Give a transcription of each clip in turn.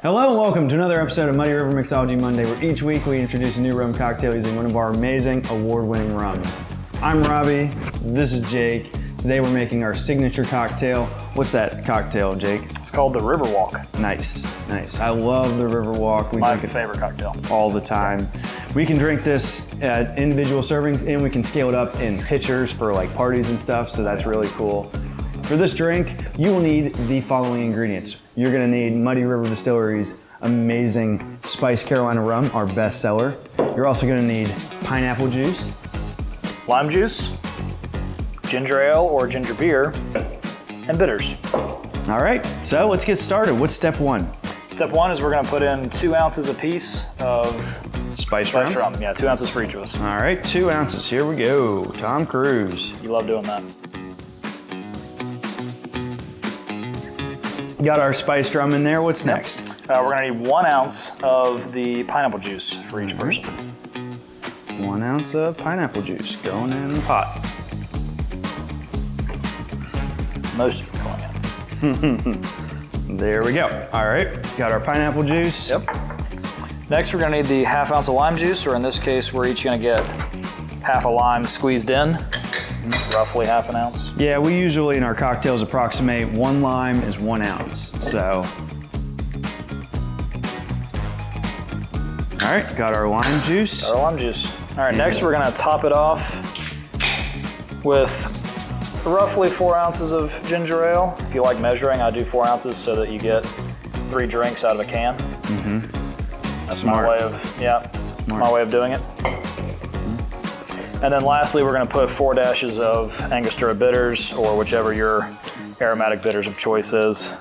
Hello and welcome to another episode of Muddy River Mixology Monday, where each week we introduce a new rum cocktail using one of our amazing award-winning rums. I'm Robbie, this is Jake. Today we're making our signature cocktail. What's that cocktail, Jake? It's called the Riverwalk. Nice, nice. I love the Riverwalk. It's my favorite cocktail. All the time. We can drink this at individual servings and we can scale it up in pitchers for like parties and stuff, so that's really cool. For this drink, you will need the following ingredients. You're gonna need Muddy River Distillery's amazing spiced Carolina Rum, our best seller. You're also gonna need pineapple juice, lime juice, ginger ale or ginger beer, and bitters. All right, so let's get started. What's step one? Step one is we're gonna put in 2 ounces apiece of Spiced rum? Yeah, 2 ounces for each of us. All right, 2 ounces, here we go. Tom Cruise. You love doing that. Got our spiced rum in there, what's next? We're gonna need 1 ounce of the pineapple juice for each person. 1 ounce of pineapple juice going in the pot. Most of it's going in. There we go. All right, got our pineapple juice. Yep. Next, we're gonna need the 1/2 ounce of lime juice, or in this case, we're each gonna get half a lime squeezed in, roughly 1/2 ounce. Yeah, we usually in our cocktails approximate 1 lime is 1 ounce, so. All right, got our lime juice. Got our lime juice. All right, next we're gonna top it off with roughly 4 ounces of ginger ale. If you like measuring, I do 4 ounces so that you get 3 drinks out of a can. That's Smart. my way of, my way of doing it. And then lastly, we're gonna put 4 dashes of Angostura bitters, or whichever your aromatic bitters of choice is.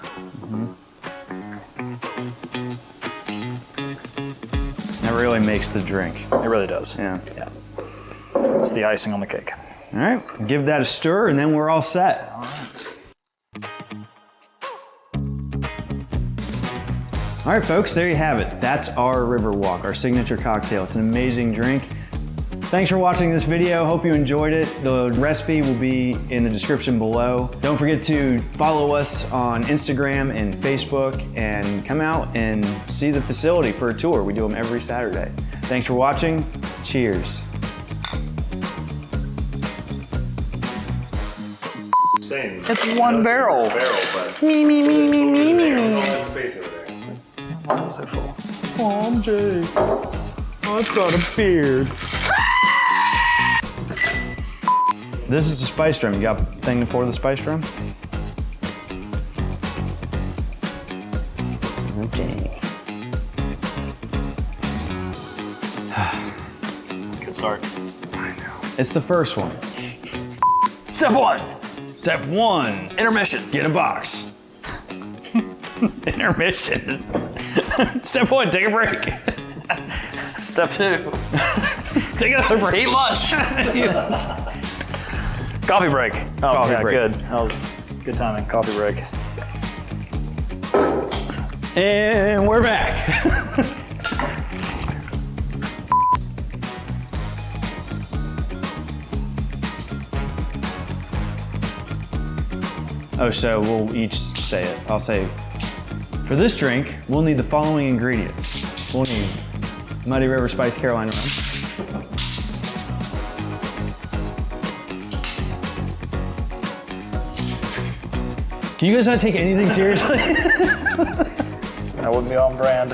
That really makes the drink. It really does. Yeah. It's the icing on the cake. All right, give that a stir and then we're all set. All right, folks, there you have it. That's our Riverwalk, our signature cocktail. It's an amazing drink. Thanks for watching this video. Hope you enjoyed it. The recipe will be in the description below. Don't forget to follow us on Instagram and Facebook and come out and see the facility for a tour. We do them every Saturday. Thanks for watching. Cheers. Same. It's one barrel. But Me. all that space over there. Why is it so full? Oh, I'm Jake. Oh, it's got a beard. This is a spiced rum. You got a thing to pour the spiced rum? Okay. Good start. I know. It's the first one. Step one, Step one, intermission. get a box. Intermission. Step one, take a break. Step two, Take another break. eat lunch. Coffee break. Oh, Coffee yeah, break. good. That was good timing. Coffee break. And we're back. Oh, so we'll each say it. I'll say, for this drink, we'll need the following ingredients. We'll need Muddy River Spiced Carolina Rum. Can you guys not take anything seriously? That wouldn't be on brand.